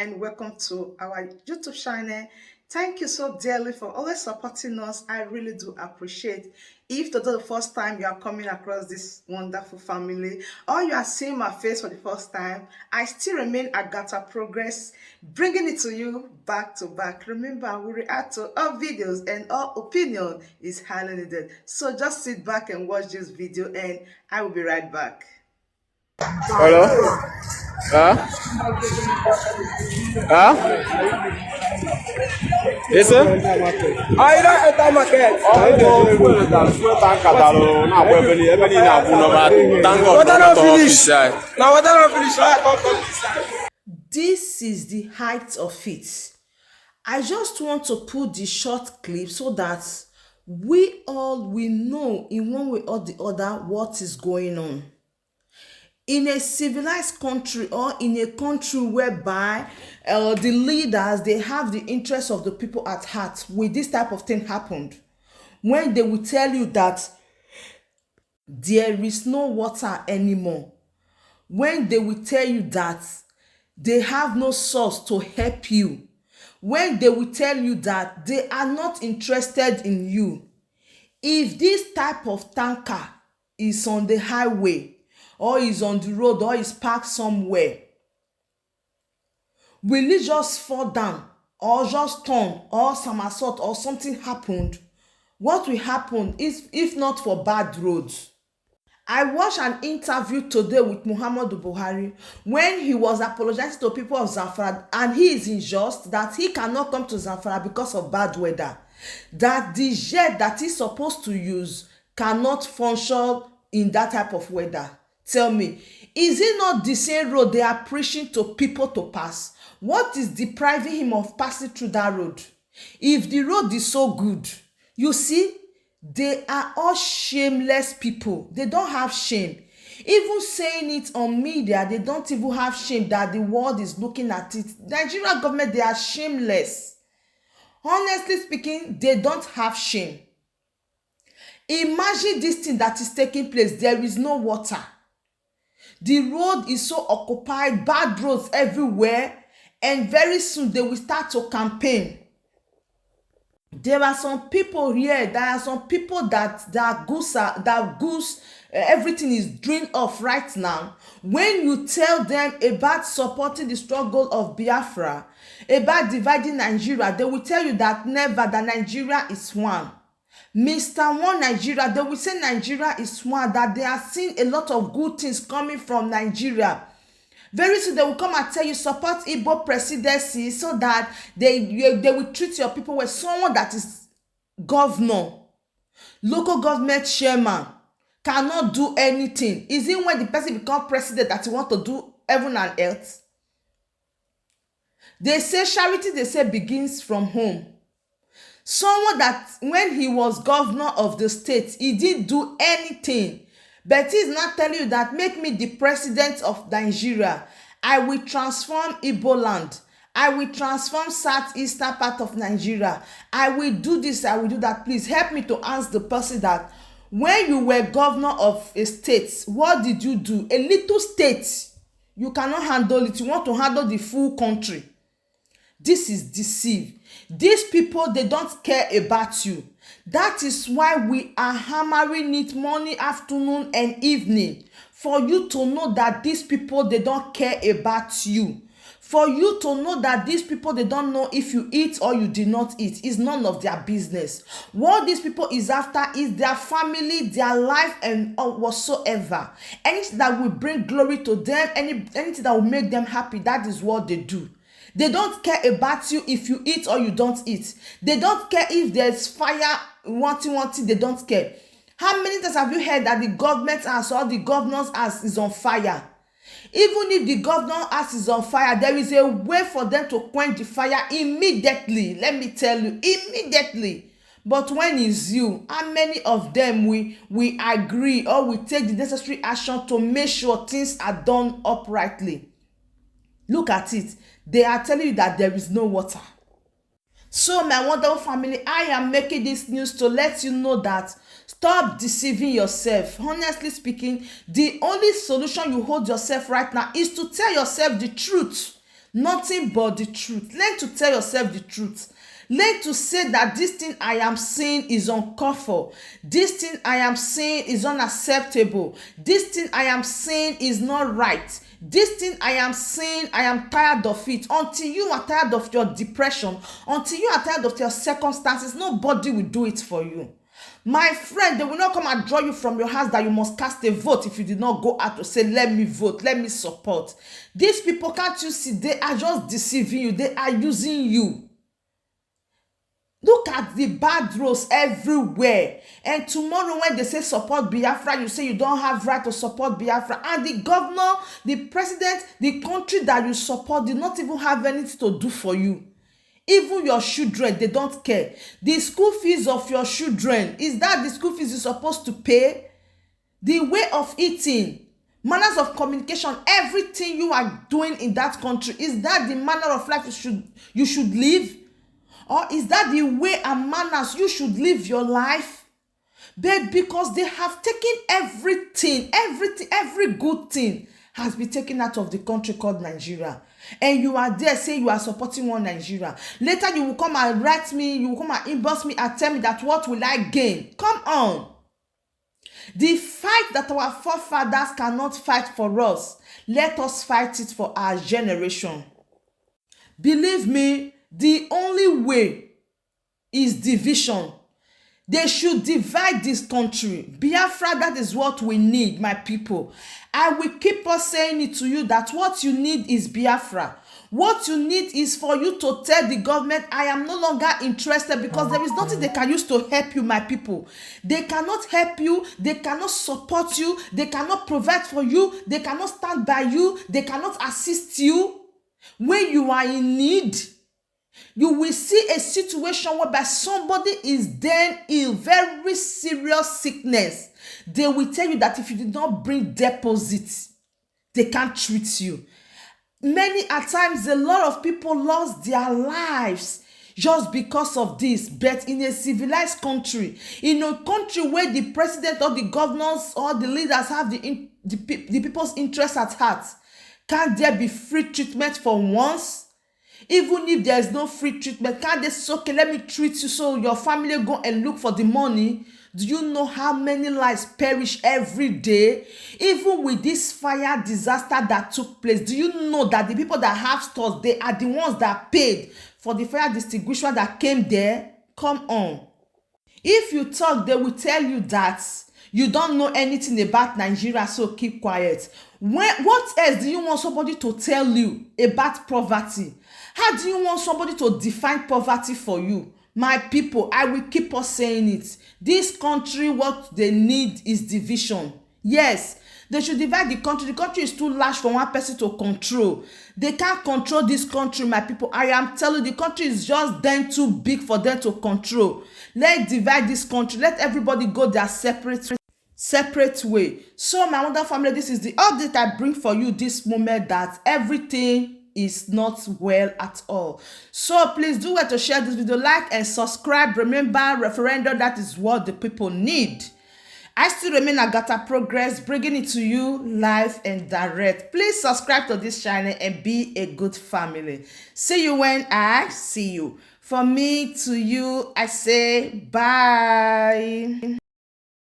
and welcome to our YouTube channel. Thank you so dearly for always supporting us. I really do appreciate. If today the first time you are coming across this wonderful family or you are seeing my face for the first time, I still remain Agatha Progress, bringing it to you back to back. Remember, we react to all videos and all opinion is highly needed. So just sit back and watch this video and I will be right back. Hello? Huh? Huh? Yes, sir? I don't enter market. Now what I don't finish, I come this side. This is the height of it. I just want to put the short clip so that we all will know in one way or the other what is going on. In a civilized country or in a country whereby the leaders, they have the interests of the people at heart, will this type of thing happened? When they will tell you that there is no water anymore, when they will tell you that they have no source to help you, when they will tell you that they are not interested in you, if this type of tanker is on the highway or is on the road or is parked somewhere, will it just fall down or just turn or somersault or something happened? What will happen is if not for bad roads? I watched an interview today with Muhammadu Buhari when he was apologizing to people of Zamfara, and he is unjust that he cannot come to Zamfara because of bad weather, that the jet that he's supposed to use cannot function in that type of weather. Tell me, is it not the same road they are preaching to people to pass? What is depriving him of passing through that road? If the road is so good, you see, they are all shameless people. They don't have shame. Even saying it on media, they don't even have shame that the world is looking at it. Nigerian government, they are shameless. Honestly speaking, they don't have shame. Imagine this thing that is taking place. There is no water. The road is so occupied, bad roads everywhere, and very soon they will start to campaign. There are some people here, there are some people that goose everything is drained off right now. When you tell them about supporting the struggle of Biafra, about dividing Nigeria, they will tell you that never, that Nigeria is one. Mr. One Nigeria, they will say Nigeria is one, that they are seeing a lot of good things coming from Nigeria. Very soon they will come and tell you support Igbo presidency so that they will treat your people with someone that is governor, local government chairman, cannot do anything. Is it when the person become president that you want to do heaven and earth? They say charity, they say, begins from home. Someone that when he was governor of the state, he didn't do anything. But he's not telling you that make me the president of Nigeria. I will transform Igbo land. I will transform southeastern part of Nigeria. I will do this, I will do that. Please help me to ask the person that when you were governor of a state, what did you do? A little state, you cannot handle it. You want to handle the full country. This is deceive. These people, they don't care about you. That is why we are hammering it morning, afternoon, and evening. For you to know that these people, they don't care about you. For you to know that these people, they don't know if you eat or you did not eat. It's none of their business. What these people is after is their family, their life, and whatsoever. Anything that will bring glory to them, anything that will make them happy, that is what they do. They don't care about you if you eat or you don't eat. They don't care if there's fire, wanting, they don't care. How many times have you heard that the government house or the governor's house is on fire? Even if the governor's house is on fire, there is a way for them to quench the fire immediately. Let me tell you, immediately. But when it's you, how many of them we agree or we take the necessary action to make sure things are done uprightly? Look at it. They are telling you that there is no water. So my wonderful family, I am making this news to let you know that stop deceiving yourself. Honestly speaking, the only solution you hold yourself right now is to tell yourself the truth. Nothing but the truth. Learn to tell yourself the truth. Learn to say that this thing I am saying is uncalled for. This thing I am saying is unacceptable. This thing I am saying is not right. This thing I am saying, I am tired of it. Until you are tired of your depression, until you are tired of your circumstances, nobody will do it for you. My friend, they will not come and draw you from your house that you must cast a vote if you did not go out to say, let me vote, let me support. These people, can't you see, they are just deceiving you. They are using you. Look at the bad roads everywhere. And tomorrow when they say support Biafra, you say you don't have right to support Biafra. And the governor, the president, the country that you support did not even have anything to do for you. Even your children, they don't care. The school fees of your children, is that the school fees you're supposed to pay? The way of eating, manners of communication, everything you are doing in that country, is that the manner of life you should live? Or is that the way and manners you should live your life? But because they have taken everything, every good thing has been taken out of the country called Nigeria. And you are there saying you are supporting one Nigeria. Later you will come and write me, you will come and inbox me and tell me that what will I gain? Come on. The fight that our forefathers cannot fight for us, let us fight it for our generation. Believe me, the only way is division. They should divide this country. Biafra, that is what we need, my people. I will keep on saying it to you that what you need is Biafra. What you need is for you to tell the government, I am no longer interested, because there is nothing they can use to help you, my people. They cannot help you. They cannot support you. They cannot provide for you. They cannot stand by you. They cannot assist you when you are in need. You will see a situation whereby somebody is then ill, very serious sickness. They will tell you that if you did not bring deposits, they can't treat you. Many a times, a lot of people lost their lives just because of this. But in a civilized country, in a country where the president or the governors or the leaders have the people's interests at heart, can't there be free treatment for once? Even if there is no free treatment, can't they say, okay, let me treat you so your family go and look for the money? Do you know how many lives perish every day? Even with this fire disaster that took place, do you know that the people that have stores, they are the ones that paid for the fire extinguisher that came there? Come on. If you talk, they will tell you that you don't know anything about Nigeria, so keep quiet. What else do you want somebody to tell you about poverty? How do you want somebody to define poverty for you? My people, I will keep on saying it. This country, what they need is division. Yes, they should divide the country. The country is too large for one person to control. They can't control this country, my people. I am telling you, the country is just then too big for them to control. Let's divide this country. Let everybody go their separate way. So my wonderful family, this is the update I bring for you this moment, that everything is not well at all. So please do well to share this video, like and subscribe. Remember, referendum, that is what the people need. I still remain Agatha Progress, bringing it to you live and direct. Please subscribe to this channel and be a good family. See you when I see you. From me to you, I say bye.